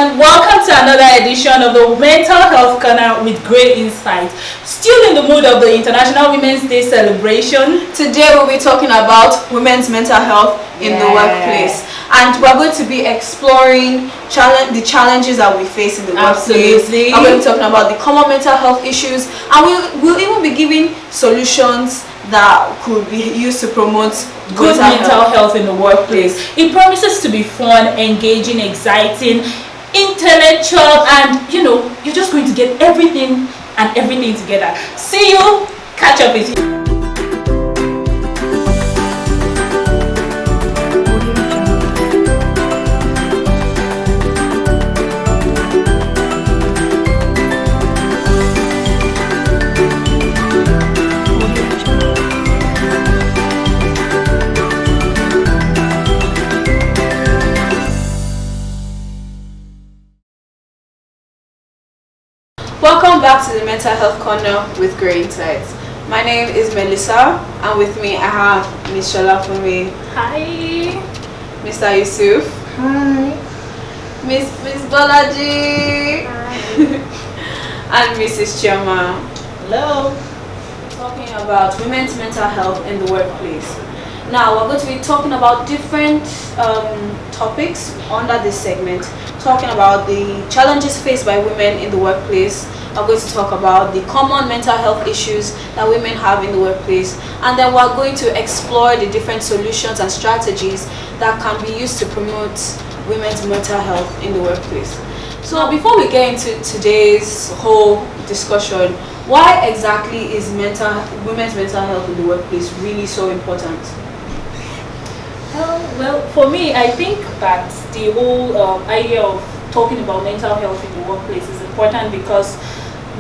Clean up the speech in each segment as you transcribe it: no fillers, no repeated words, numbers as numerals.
everyone, welcome to another edition of the Mental Health Corner with great insight. Still in the mood of the International Women's Day celebration. Today we'll be talking about women's mental health in the workplace, and we're going to be exploring the challenges that we face in the workplace. Absolutely. We're going to be talking about the common mental health issues, and we'll even be giving solutions that could be used to promote good mental health in the workplace. It promises to be fun, engaging, exciting, intellectual, and you're just going to get everything together. See you, catch up with you. Welcome back to the Mental Health Corner with Great Insights. My name is Melissa, and with me I have Ms. Shola Funmi. Hi. Mr. Yusuf. Hi. Miss Bolaji. Hi. And Mrs. Chioma. Hello. Talking about women's mental health in the workplace. Now we're going to be talking about different topics under this segment. Talking about the challenges faced by women in the workplace. We're going to talk about the common mental health issues that women have in the workplace, and then we're going to explore the different solutions and strategies that can be used to promote women's mental health in the workplace. So before we get into today's whole discussion, why exactly is women's mental health in the workplace really so important? Well, for me, I think that the whole idea of talking about mental health in the workplace is important because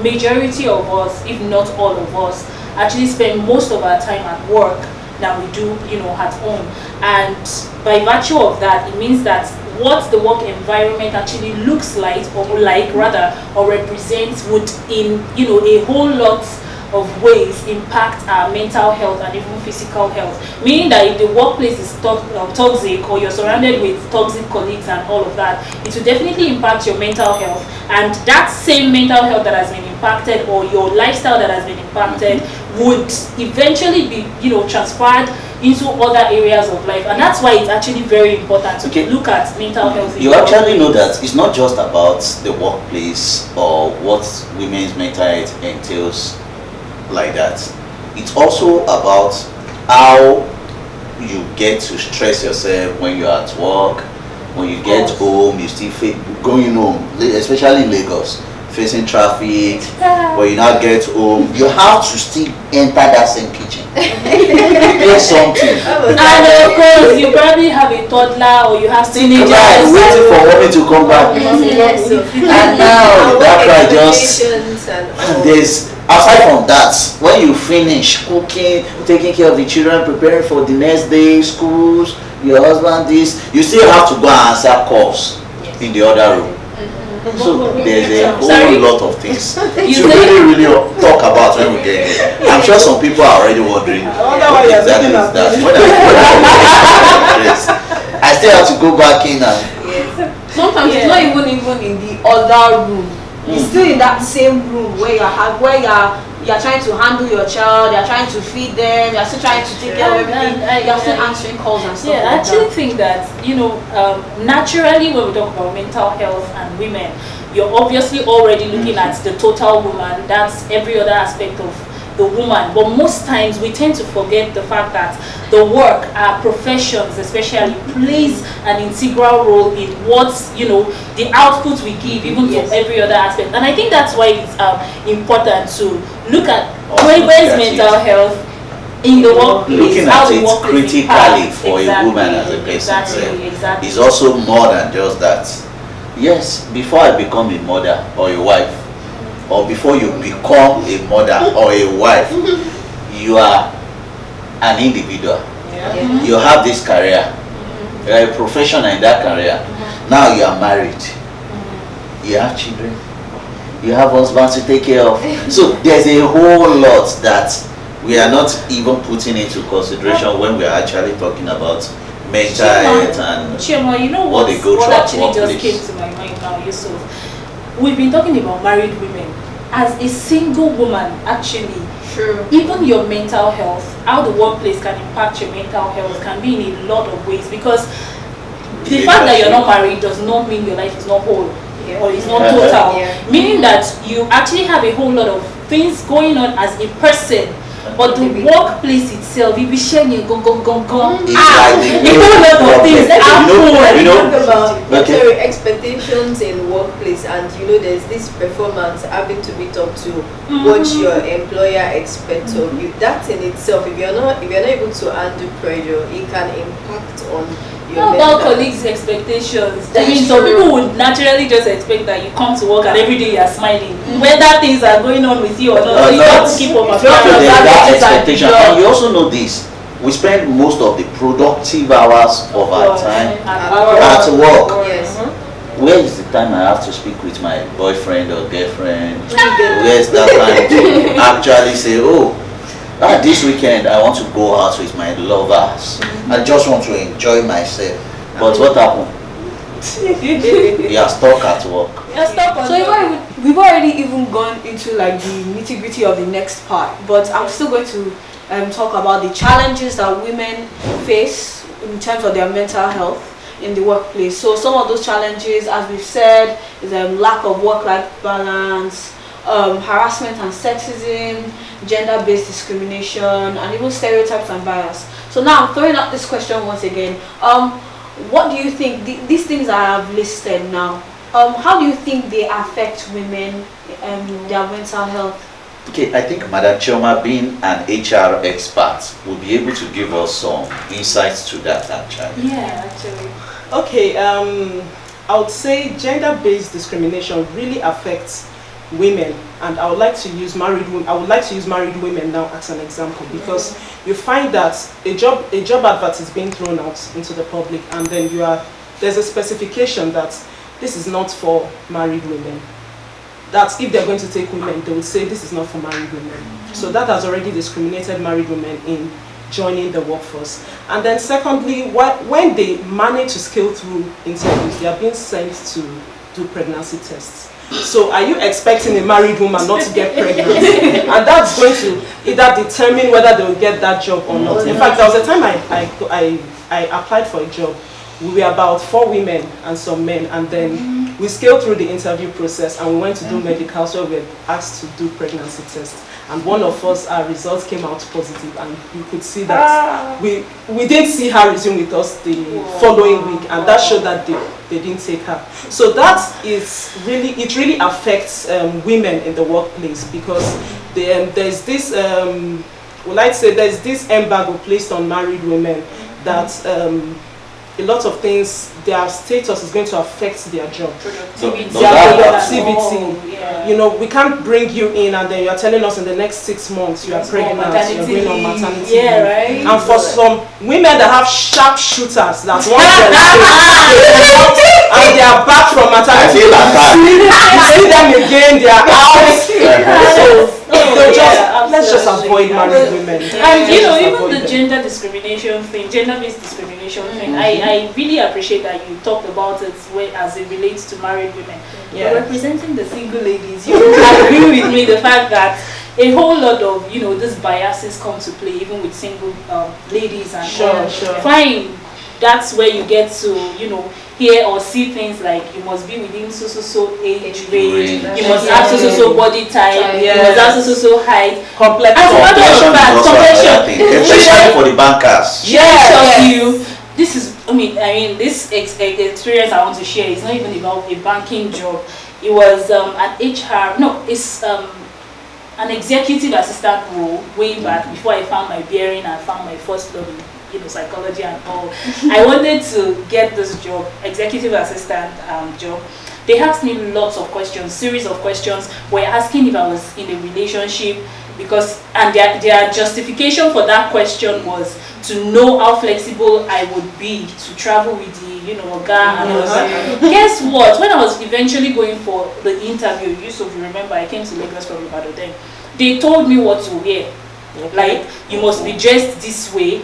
majority of us, if not all of us, actually spend most of our time at work than we do, at home. And by virtue of that, it means that what the work environment actually looks like, or represents, would in a whole lot of ways impact our mental health and even physical health. Meaning that if the workplace is toxic, or you're surrounded with toxic colleagues and all of that, it will definitely impact your mental health. And that same mental health that has been impacted, or your lifestyle that has been impacted, would eventually be transferred into other areas of life. And that's why it's actually very important to look at mental health. You actually know that it's not just about the workplace or what women's mental health entails like that. It's also about how you get to stress yourself when you're at work. When you get home, you still going home, especially in Lagos, facing traffic. When you now get home, you have to still enter that same kitchen. Do something. And of course, you probably have a toddler, or you have teenagers waiting for mommy to come back. And now that cry just aside from that, when you finish cooking, taking care of the children, preparing for the next day, schools, your husband, you still have to go and answer calls in the other room. So there's a whole lot of things to really talk about when we get here. I'm sure some people are already wondering what exactly is that. I still have to go back in and sometimes it's not even in the other room. It's still in that same room where you're trying to handle your child, you're trying to feed them, you're still trying to take care of everything, you're still answering calls and stuff. I actually think that naturally when we talk about mental health and women, you're obviously already looking at the total woman. That's every other aspect of the woman, but most times we tend to forget the fact that the work, our professions especially, plays an integral role in what the output we give, even to every other aspect. And I think that's why it's important to look at women's mental health in the workplace. Looking at it critically for a woman as a person. Exactly. It's also more than just that. Yes, before I become a mother or a wife, or before you become a mother or a wife, you are an individual. You have this career. You are a professional in that career. Now you are married. You have children. You have husbands to take care of. So there's a whole lot that we are not even putting into consideration when we are actually talking about mental health and Chima, you know what they go what through at actually just workplace. came to my mind now, Yusuf. We've been talking about married women. As a single woman, actually, True. even your mental health, how the workplace can impact your mental health can be in a lot of ways, because the fact that you're not married does not mean your life is not whole or is not total. Meaning that you actually have a whole lot of things going on as a person, but the workplace itself, you be sharing your gong. It's like the A whole lot of things you know, Talk about okay. sorry, expectations in workplace, and there's this performance having to meet up to what your employer expects of you. That in itself, if you're not able to handle pressure, it can impact on your How about mental. colleagues' expectations? I mean, some people would naturally just expect that you come to work and every day you're smiling, whether things are going on with you or not. So you have to keep up It's appearance. not that That's expectation. our And job. you also know this. We spend most of the productive hours of our time at work. Yes. Where is the time I have to speak with my boyfriend or girlfriend? Where's that time to actually say, oh, this weekend I want to go out with my lovers. I just want to enjoy myself. But what happened? You are stuck at work. Yeah, stop on So we've already even gone into like the nitty-gritty of the next part, but I'm still going to talk about the challenges that women face in terms of their mental health in the workplace. So some of those challenges, as we've said, is lack of work-life balance, harassment and sexism, gender-based discrimination, and even stereotypes and bias. So now I'm throwing up this question once again. What do you think, these things I have listed now, how do you think they affect women and their mental health? Okay, I think Madam Chioma, being an HR expert, will be able to give us some insights to that actually. Yeah, actually. Okay, I would say gender-based discrimination really affects women, and I would like to use married women. I would like to use married women now as an example, because you find that a job advert is being thrown out into the public, and then there's a specification that this is not for married women. That if they're going to take women, they would say this is not for married women. So that has already discriminated married women in joining the workforce. And then secondly, when they manage to scale through interviews, they are being sent to do pregnancy tests. So are you expecting a married woman not to get pregnant? And that's going to either determine whether they will get that job or not. In fact, there was a time I applied for a job. We were about 4 women and some men, and then we scaled through the interview process and we went to do medicals where we were asked to do pregnancy tests. And one of us, our results came out positive, and you could see that we didn't see her resume with us the following week, and that showed that they didn't take her. So it really affects women in the workplace, because there's this there's this embargo placed on married women that a lot of things, their status is going to affect their job. Their productivity. We can't bring you in and then you're telling us in the next 6 months you are pregnant, you're going on maternity leave. Right. And for some women that have sharp shooters that want and they are back from maternity leave, you see them again, they are out. Let's just avoid married women. And even the gender discrimination thing, gender-based discrimination thing, I really appreciate that you talked about it as it relates to married women. Yeah. But representing the single ladies, you agree with me the fact that a whole lot of these biases come to play even with single ladies and Sure. fine. That's where you get to hear or see things like you must be within so age range, you must have so body type, you must have so height. Complex. As a matter of fact, complexion, especially for the bankers. this is, this experience I want to share is not even about a banking job. It was an HR, no, it's an executive assistant role way back before I found my bearing and found my first love in psychology and all. I wanted to get this job, executive assistant job. They asked me lots of questions, series of questions. Were asking if I was in a relationship, and their justification for that question was to know how flexible I would be to travel with the guy and all that. Guess what? When I was eventually going for the interview, Yusuf, you remember I came to Lagos from Ibadan then. They told me what to wear. Like, you must be dressed this way.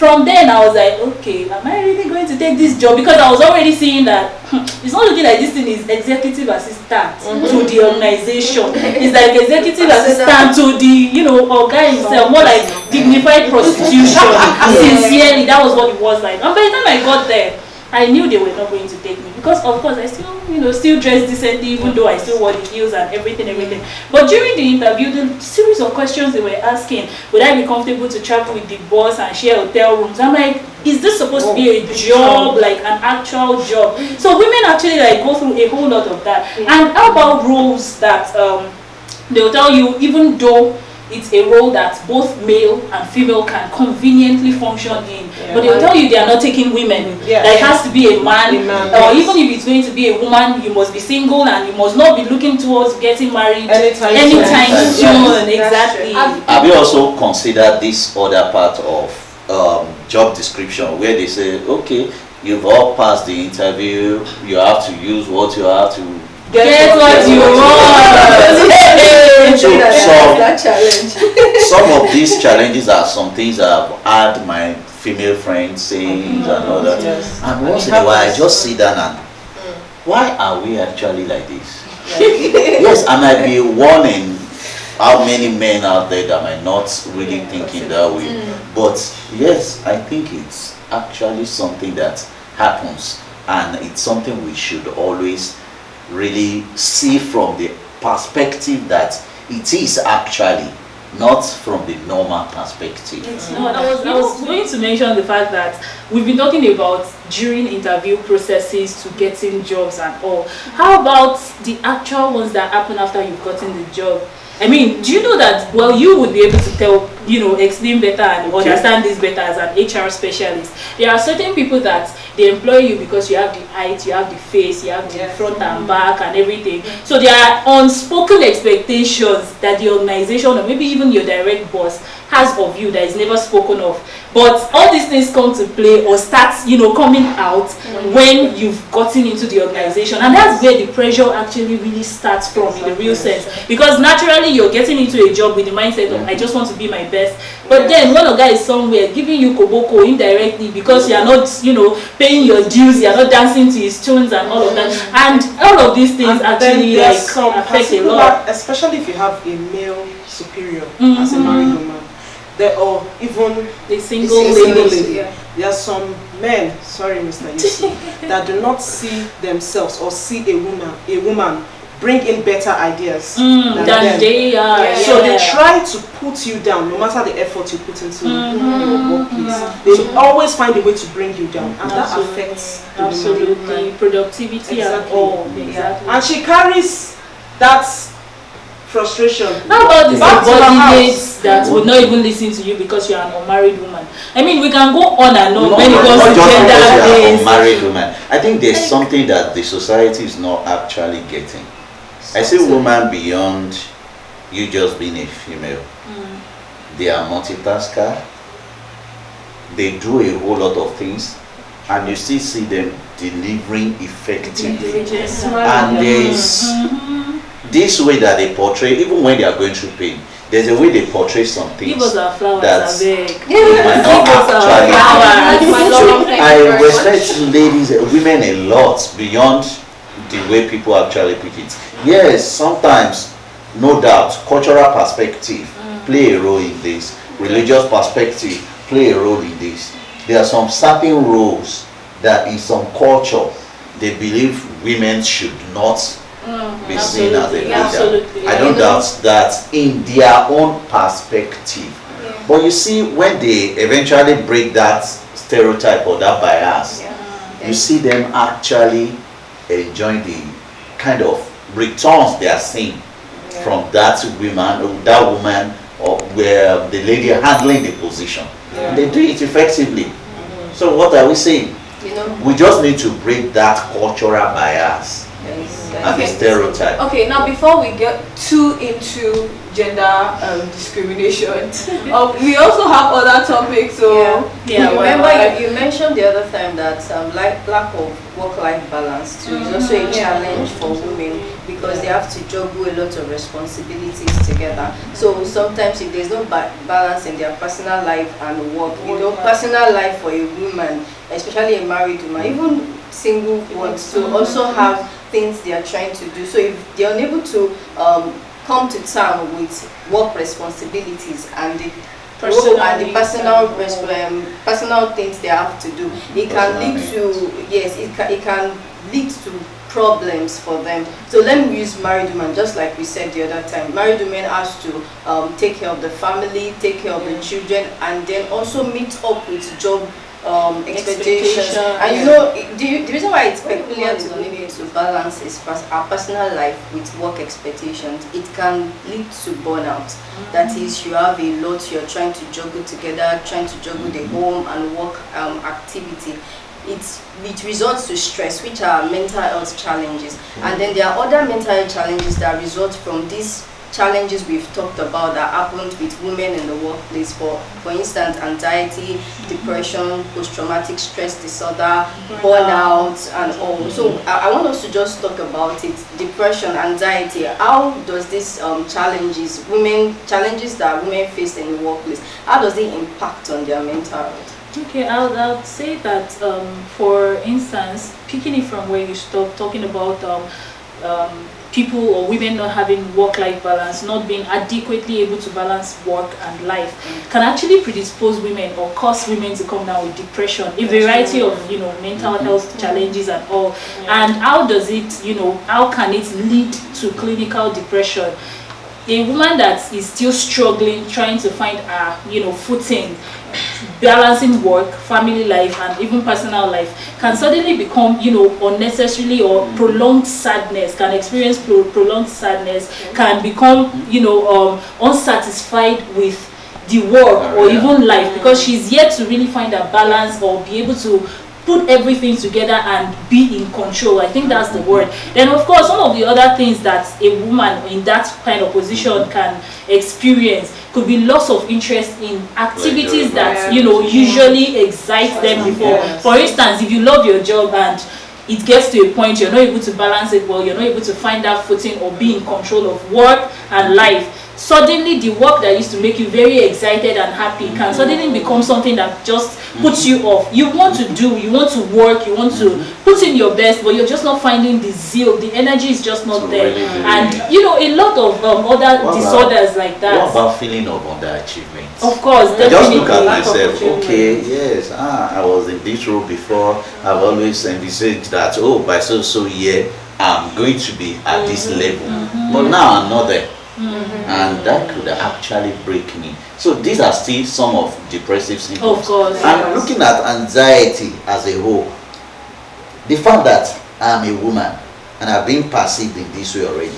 from then I was like, okay, am I really going to take this job? Because I was already seeing that it's not looking like this thing is executive assistant to the organization. It's like executive assistant to the, you know, guy himself, more like dignified prostitution. Sincerely, that was what it was like. And by the time I got there, I knew they were not going to take me because, of course, I still, you know, still dress decently, even though I still wore the heels and everything. But during the interview, the series of questions they were asking, would I be comfortable to travel with the boss and share hotel rooms? I'm like, is this supposed to be a job, like an actual job? So women actually like go through a whole lot of that. And how about roles that they'll tell you, even though it's a role that both male and female can conveniently function in, but they'll tell you they are not taking women. That it has to be a man, or even if it's going to be a woman, you must be single and you must not be looking towards getting married anytime soon. Exactly. Have you also considered this other part of job description where they say, okay, you've all passed the interview, you have to use what you have to get what you want. That challenge. Some of these challenges are some things I've had my female friends saying and all that. And once in a while I just sit down and why are we actually like this? Yes, I might be warning how many men out there that might not really thinking that way. But yes, I think it's actually something that happens, and it's something we should always really see from the perspective that it is actually, not from the normal perspective. No, I was going to mention the fact that we've been talking about during interview processes to getting jobs and all. How about the actual ones that happen after you've gotten the job? I mean, do you know that, well, you would be able to tell, you know, explain better and understand this better as an HR specialist. There are certain people that they employ you because you have the height, you have the face, you have the front and back and everything. So there are unspoken expectations that the organization or maybe even your direct boss has of you that is never spoken of. But all these things come to play or start, you know, coming out when you've gotten into the organization. And that's where the pressure actually really starts from in the real sense. Because naturally you're getting into a job with the mindset of, I just want to be my best. But then when a guy is somewhere giving you koboko indirectly because you are not, you know, paying your dues, you are not dancing to his tunes and all of that. And all of these things and actually like affect a lot. Especially if you have a male superior as a married woman. There are even a single lady. There are some men, sorry Mr. Yusuf, that do not see themselves or see a woman bring in better ideas than they are. So they try to put you down no matter the effort you put into your workplace. They always find a way to bring you down, and that affects the productivity and all. Exactly. And she carries that frustration. How about the subordinates that would not even listen to you because you are an unmarried woman? I mean, we can go on and on when it comes to gender based. Unmarried woman. I think there's something that the society is not actually getting. I see women beyond you just being a female. They are multitasker. They do a whole lot of things, and you still see them delivering effectively. And there's this way that they portray, even when they are going through pain, there's a way they portray some things. Give us our flowers, that they might not actually. I respect ladies, women a lot beyond the way people actually put it. Yes, sometimes, no doubt, cultural perspective play a role in this. Religious perspective play a role in this. There are some certain roles that in some culture they believe women should not be seen as a leader. I don't doubt that in their own perspective. But you see, when they eventually break that stereotype or that bias, you see them actually enjoying the kind of returns they are seeing from that woman, or where the lady handling the position. And they do it effectively. So what are we saying? You know, we just need to break that cultural bias and the stereotype. Okay, now before we get too into gender discrimination. We also have other topics. So you mentioned the other time that lack of work-life balance too is also a challenge for women because they have to juggle a lot of responsibilities together. So sometimes if there's no balance in their personal life and work, personal life for a woman, especially a married woman, even single ones, to also have things they are trying to do. So if they're unable to come to terms with work responsibilities and the personal things they have to do, it can lead to it can lead to problems for them. So let me use married women, just like we said the other time. Married women has to take care of the family, take care of the children, and then also meet up with job expectations. And the reason why it's peculiar to be able to balance is our personal life with work expectations. It can lead to burnout. That is, you have a lot you're trying to juggle together, trying to juggle the home and work activity. It results to stress, which are mental health challenges. And then there are other mental health challenges that result from these challenges we've talked about that happened with women in the workplace. For instance, anxiety, depression, post-traumatic stress disorder, burnout, and all. So I want us to just talk about it. Depression, anxiety. How does these challenges that women face in the workplace, how does it impact on their mental health? Okay, I would say that, for instance, picking it from where you stopped, talking about people or women not having work-life balance, not being adequately able to balance work and life, can actually predispose women or cause women to come down with depression, a variety of mental health challenges and all. And how does it, how can it lead to clinical depression? A woman that is still struggling, trying to find a footing, balancing work, family life, and even personal life, can suddenly become unnecessarily or prolonged sadness, can experience prolonged sadness, can become unsatisfied with the work or even life, because she's yet to really find a balance or be able to put everything together and be in control. I think that's the word. Then of course, some of the other things that a woman in that kind of position can experience could be loss of interest in activities that usually excite them before. For instance, if you love your job and it gets to a point you're not able to balance it well, you're not able to find that footing or be in control of work and life, suddenly the work that used to make you very excited and happy can suddenly become something that just puts you off. You want to do, you want to work, you want to put in your best, but you're just not finding the zeal, the energy is just not there. And a lot of other disorders like that. What about feeling of underachievement? Of course, definitely. Just look at myself. Okay, yes, I was in this role before. I've always envisaged that, by so year I'm going to be at this level, but now I'm not there. And that could actually break me. So these are still some of depressive symptoms. Of course. I'm looking at anxiety as a whole. The fact that I'm a woman and I've been perceived in this way already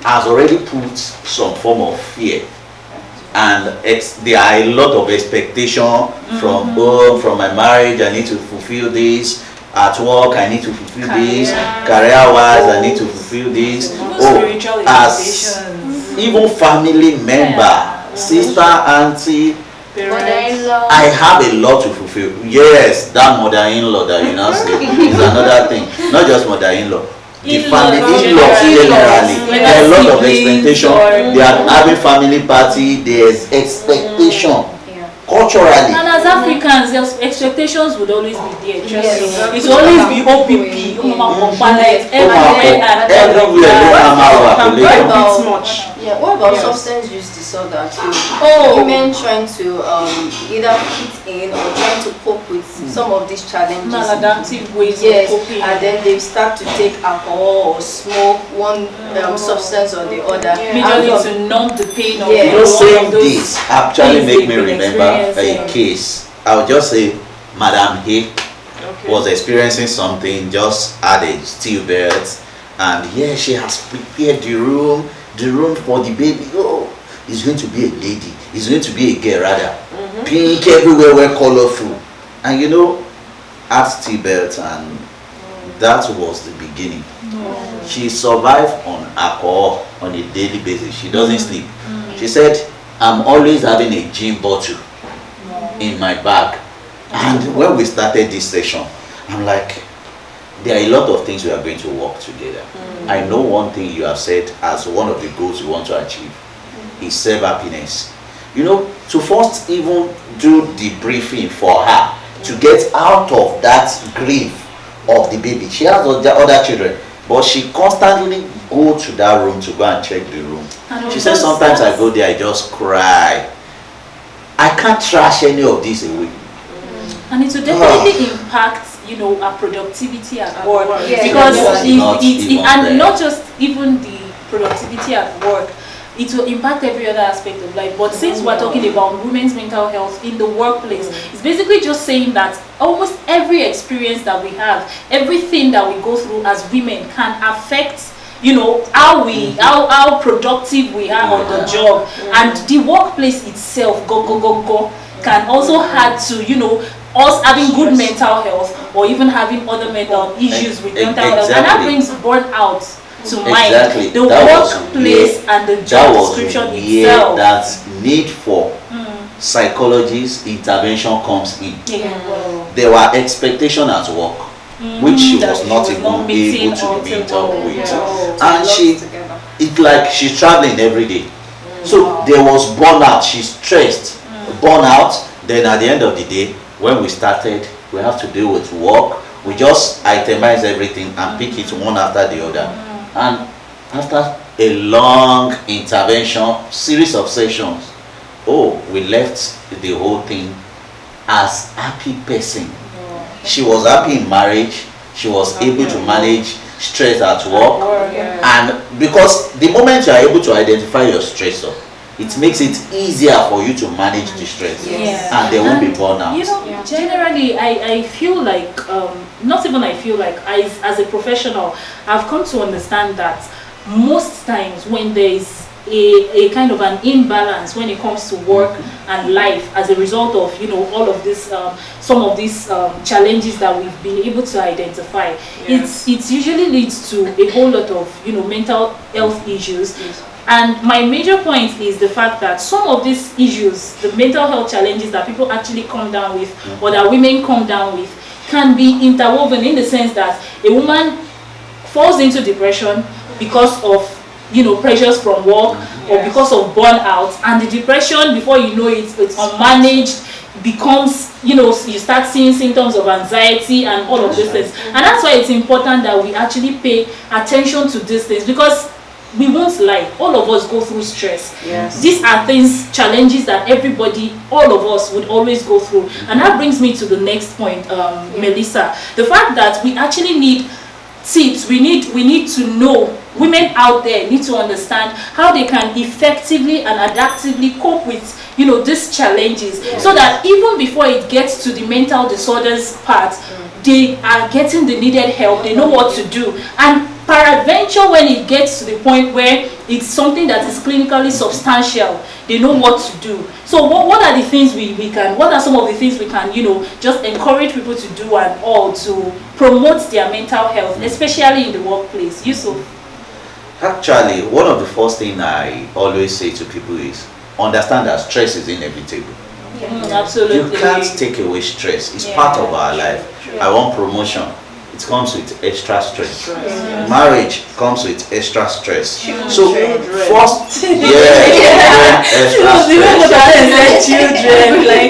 has already put some form of fear. And there are a lot of expectation from home, from my marriage. I need to fulfill this. At work, I need to fulfill this. Career-wise, I need to fulfill this. As even family member, sister, auntie, mother-in-law, I have a lot to fulfill. Yes, that mother-in-law that you now say is another thing. Not just mother-in-law. The family in-laws generally. There are a lot of expectation. They are having family party. There's expectation. Culturally. And as Africans, their expectations would always be there. Trust me. It will always be OPP, What about substance use disorder too? Women trying to either fit in or trying to cope with some of these challenges. Maladaptive ways of coping. And then they start to take alcohol or smoke one substance or the other. Majorly to numb the pain of saying this actually make me remember a case. I would just say Madam Hay was experiencing something, just had a stillbirth, and she has prepared the room for the baby. It's going to be a lady, it's going to be a girl rather. Pink everywhere, we're colorful. And had stillbirth, and that was the beginning. She survives on alcohol on a daily basis. She doesn't sleep. She said, I'm always having a gin bottle in my bag. And when we started this session, I'm like, there are a lot of things we are going to work together. I know one thing you have said as one of the goals you want to achieve is self-happiness. You know, to first even do the briefing for her to get out of that grief of the baby. She has other children, but she constantly go to that room to go and check the room. She says sometimes I go there, I just cry. I can't trash any of this away. And it will definitely impact, you know, our productivity at work. Yes. Because Not not just even the productivity at work, it will impact every other aspect of life. But since we're talking about women's mental health in the workplace, it's basically just saying that almost every experience that we have, everything that we go through as women can affect, you know, how how productive we are on the job. And the workplace itself can also add to, you know, us having good mental health or even having other mental issues with mental health. And that brings burnout to mind. The workplace and the job description itself. That need for psychologist intervention comes in. There were expectations at work which she was not even able to meet up with. And it's like she's traveling every day. So there was burnout. She's stressed. Burnout. Then at the end of the day, when we started, we have to deal with work. We just itemize everything and pick it one after the other. And after a long intervention, series of sessions, we left the whole thing as happy person. She was happy in marriage. She was able to manage stress at work. And because the moment you are able to identify your stressor, it makes it easier for you to manage the stress, and there won't be burnout. You know, generally, I feel like, not even I feel like, as a professional, I've come to understand that most times when there is a kind of an imbalance when it comes to work and life as a result of, you know, all of this, some of these challenges that we've been able to identify, it usually leads to a whole lot of, you know, mental health issues. And my major point is the fact that some of these issues, the mental health challenges that people actually come down with, or that women come down with, can be interwoven in the sense that a woman falls into depression because of, you know, pressures from work or because of burnout, and the depression, before you know it, it's unmanaged, becomes, you know, you start seeing symptoms of anxiety and all of these things. And that's why it's important that we actually pay attention to these things, because we won't lie, all of us go through stress. These are things, challenges that everybody, all of us would always go through. And that brings me to the next point, Melissa. The fact that we actually need tips, we need to know, women out there need to understand how they can effectively and adaptively cope with, you know, these challenges, so that even before it gets to the mental disorders part, they are getting the needed help, they know what to do. And peradventure, when it gets to the point where it's something that is clinically substantial, they know what to do. So what are the things we can, what are some of the things we can, you know, just encourage people to do and all to promote their mental health, especially in the workplace? Yusuf? Actually, one of the first things I always say to people is understand that stress is inevitable. Absolutely. You can't take away stress. It's part of our life. I want promotion. It comes with extra stress. Marriage comes with extra stress. So first, extra stress.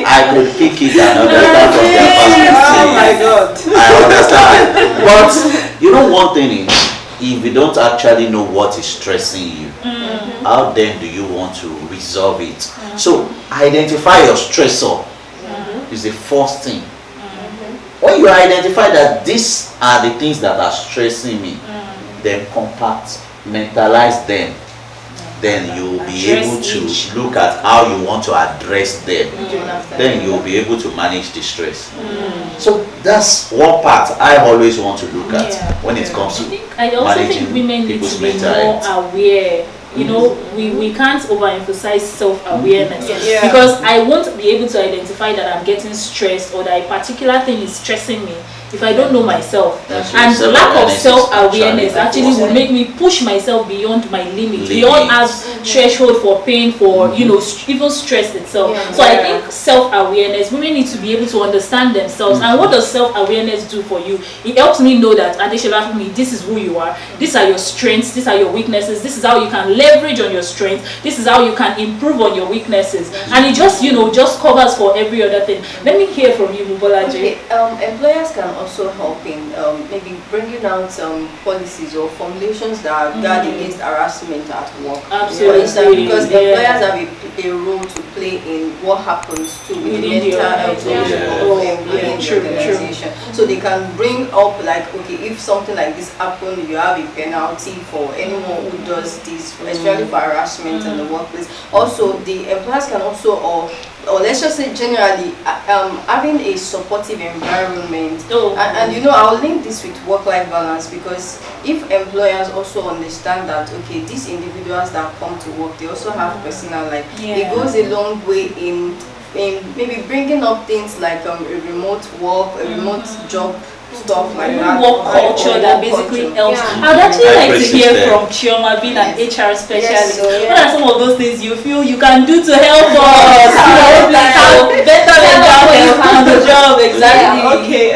I could pick it and understand from their perspective. Oh my God. I understand. But you know, one thing is, if you don't actually know what is stressing you, how then do you want to resolve it? So identify your stressor is the first thing. When you identify that these are the things that are stressing me, then compartmentalize them. Then you'll be able to look at how you want to address them. Then you'll be able to manage the stress. So that's one part I always want to look at when it comes to I also think women need to be more aware. You know, we can't overemphasize self-awareness, because I won't be able to identify that I'm getting stressed or that a particular thing is stressing me if I don't know myself. That's And true. lack of Self-awareness self-awareness actually would make me push myself beyond my limit, beyond as threshold for pain, for even stress itself. So I think self-awareness, women need to be able to understand themselves. And what does self-awareness do for you? It helps me know that Adeshola, for me, this is who you are, these are your strengths, these are your weaknesses, this is how you can leverage on your strengths, this is how you can improve on your weaknesses. And it just just covers for every other thing. Let me hear from you, Mubolaji. Okay, employers can also help in maybe bringing out policies or formulations that guard against harassment at work. Absolutely. For instance, because employers have a role to play in what happens to the mental health of employee in the organization. So they can bring up like, okay, if something like this happens, you have a penalty for anyone who does this, especially for harassment in the workplace. Also, the employers can also, or let's just say generally, having a supportive environment. And I'll link this with work-life balance, because if employers also understand that, okay, these individuals that come to work, they also have personal life, it goes a long way in maybe bringing up things like a remote work, a remote job, stuff like that. Work culture that basically helps. I'd actually like to hear from Chioma, being an HR specialist. What are some of those things you feel you can do to help us? Have better mental health on the job, exactly. Okay,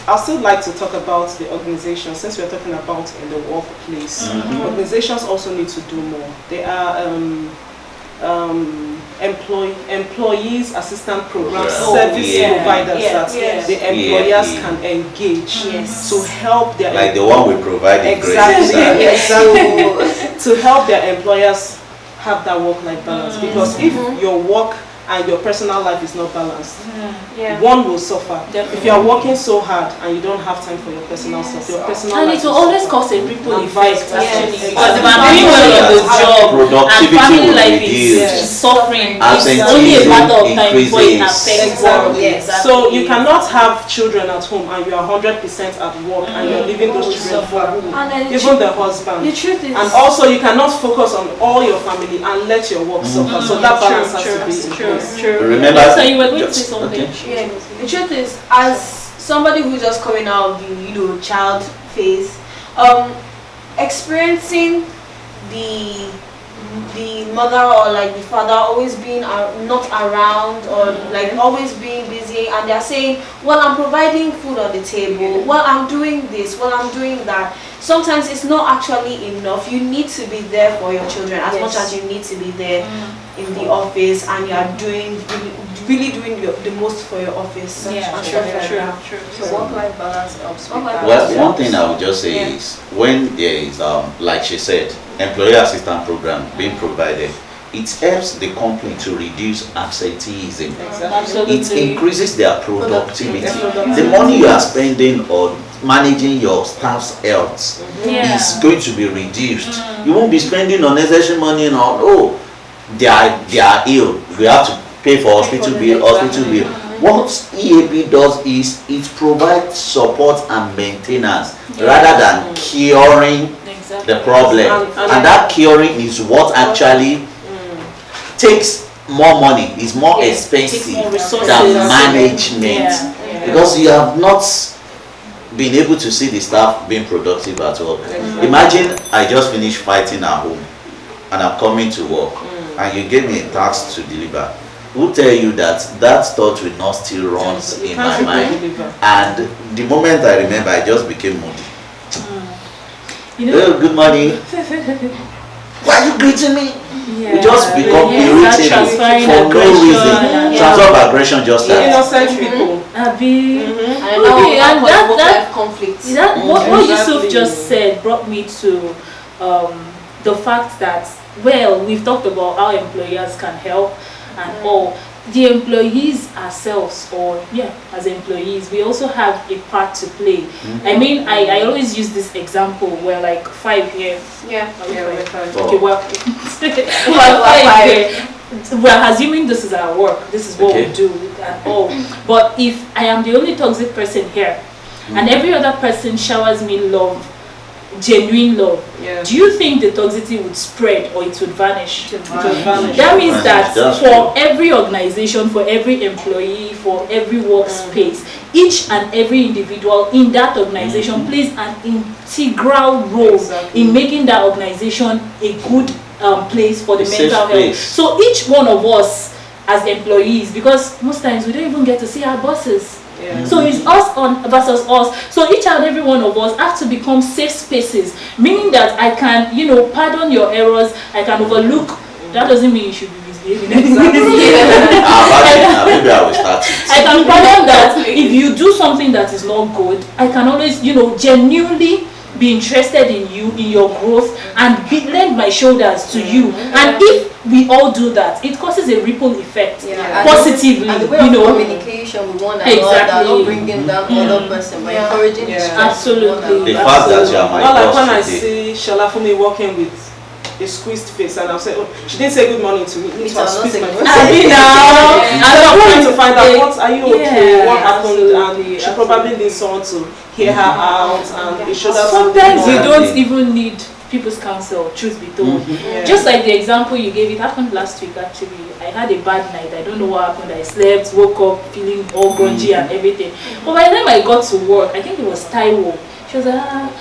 I'd still like to talk about the organization, since we're talking about in the workplace. Organizations also need to do more. There are employees assistant programs, service providers that the employers can engage to help their like the one we provide in to help their employers have that work-life balance, because if your work and your personal life is not balanced, one will suffer. If you are working so hard and you don't have time for your personal stuff, your personal and life it will always cause a ripple effect, actually. because if I'm doing well on the job and family life is suffering, it's only a matter of time before it affects work. So you cannot have children at home and you are 100% at work and you're leaving those children for who? Even the husband. The truth is, and also you cannot focus on all your family and let your work suffer. So that balance has to be in place. Remember, so you were going to say something. Yeah, the truth is, as somebody who's just coming out of the child phase, experiencing the mother or like the father always being not around, or like always being busy, and they're saying, well, I'm providing food on the table, well, I'm doing this, well, I'm doing that. Sometimes it's not actually enough. You need to be there for your children as much as you need to be there in the office, and you are doing really doing the most for your office. True. So work-life balance helps with that. Well, one thing I would just say is, when there is, like she said, employee assistance program being provided, it helps the company to reduce absenteeism. It increases their productivity. The money you are spending on managing your staff's health is going to be reduced. You won't be spending unnecessary money on, they are ill, we have to pay for hospital bill. What EAP does is it provides support and maintenance rather than curing the problem, and that curing is what actually takes more money, is more expensive than management, because you have not been able to see the staff being productive at all. Imagine I just finished fighting at home and I'm coming to work, and you gave me a task to deliver. Who tell you that thought will not still run in my mind? And the moment I remember, I just became moody. Good morning. Why are you greeting me? We just become irritable for no reason. Transfer of aggression just that. Innocent people. That conflict. What Yusuf just said brought me to the fact that, well, we've talked about how employers can help and all. The employees ourselves, or as employees, we also have a part to play. I mean, I always use this example where like 5 here. Okay, well, 5 here. We're assuming this is our work, this is what we do and all. But if I am the only toxic person here, and every other person showers me love genuine love, Yeah. do you think the toxicity would spread or it would vanish? It will vanish. That means that That's for every organization, for every employee, for every workspace, each and every individual in that organization plays an integral role Exactly. in making that organization a good place for the A safe mental health. space. So each one of us as employees, because most times we don't even get to see our bosses. Yeah. So it's us on versus us. So each and every one of us have to become safe spaces, meaning that I can, pardon your errors, I can overlook. That doesn't mean you should be misbehaving. Exactly. Maybe I will start it. I can pardon that if you do something that is not good. I can always, genuinely be interested in you, in your growth, and lend my shoulders to you. And if we all do that, it causes a ripple effect positively. And the way of communication with one another, not bringing down other person, but encouraging the strength. Absolutely. The fact that you are my Not like when I boss today. see Shalafumi walking with a squeezed face and I'll say, oh, she didn't say good morning to me. Me So too, I'll I'm not squeeze saying my good face. morning. And I'm trying to find out, what are you okay? Yeah, What happened? absolutely, And she probably needs someone to hear her out and be sure that Sometimes you Yeah. don't even need people's counsel, truth be told. Yeah. Just like the example you gave, it happened last week actually. I had a bad night. I don't know what happened. I slept, woke up feeling all grungy and everything. But by the time I got to work, I think it was Taiwo. She was like,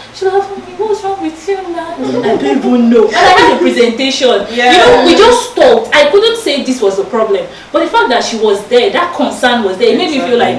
what's wrong with you now? I don't even know. And I had a presentation. Yeah. We just talked. I couldn't say this was the problem. But the fact that she was there, that concern was there, it made me feel like,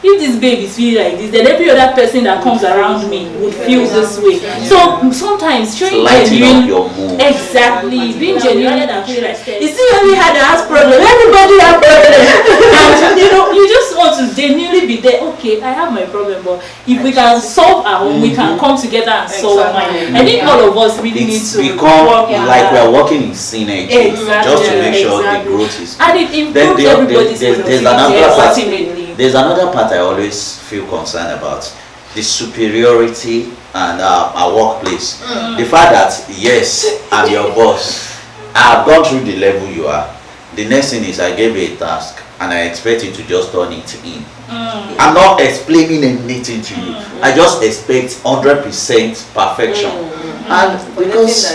if this baby is feeling like this, then every other person that comes around me would feel this way. So sometimes showing Lighting up genuine, your mood. exactly, being genuine and feeling like, you see, when we had a house problem, everybody had problem. And you just want to genuinely be there. Okay, I have my problem, but if we can solve our own, we can come together and solve mine. I think all of us really need It's to become work like we're working in synergy, Exactly. just to make sure Exactly. the growth is. and it Then improves everybody's there's productivity another part. ultimately. There's another part I always feel concerned about: the superiority and our workplace. The fact that yes, I'm your boss. I've gone through the level you are. The next thing is I gave you a task and I expect you to just turn it in. I'm not explaining anything to you. I just expect 100% perfection. And because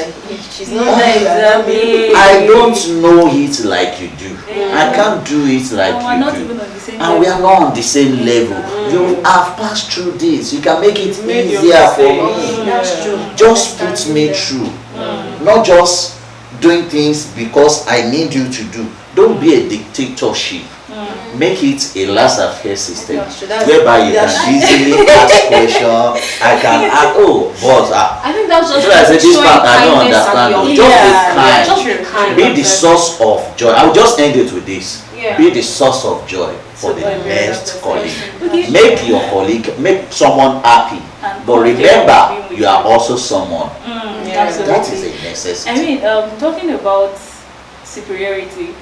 she's not there. I don't know it like you do. I can't do it like we're not you even do. on the same And we are not on the same level. You have passed through this. You can make it Made your easier for mistake. me. That's true. Just put me through. Not just doing things because I need you to do. Don't be a dictatorship. Make it a laissez-faire system whereby you can easily ask questions. I can ask, oh, boss, I think that's just I say this showing part I don't kindness understand. and Though. your- Just Just be be kind. kind. Be the source of joy. I will just end it with this. Yeah. Be the source of joy for the next colleague. Okay. Make your colleague, make someone happy. And But remember, you are also someone. That is Absolutely. a necessity. I mean, talking about superiority,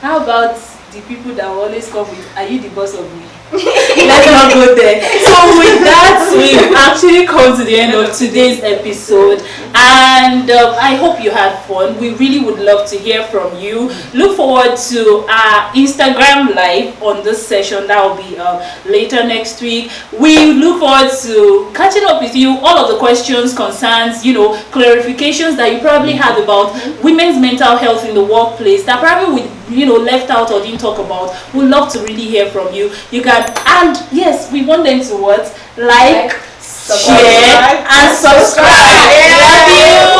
how about the people that will always come with, are you the boss of me? Let's not go there. So with that, we've actually come to the end of today's episode, and I hope you had fun. We really would love to hear from you. Look forward to our Instagram live on this session. That will be later next week. We look forward to catching up with you. All of the questions, concerns, clarifications that you probably have about women's mental health in the workplace that probably we left out or didn't talk about. We'd love to really hear from you. You can, and yes, we want them to what? Like, share, and subscribe. Love you.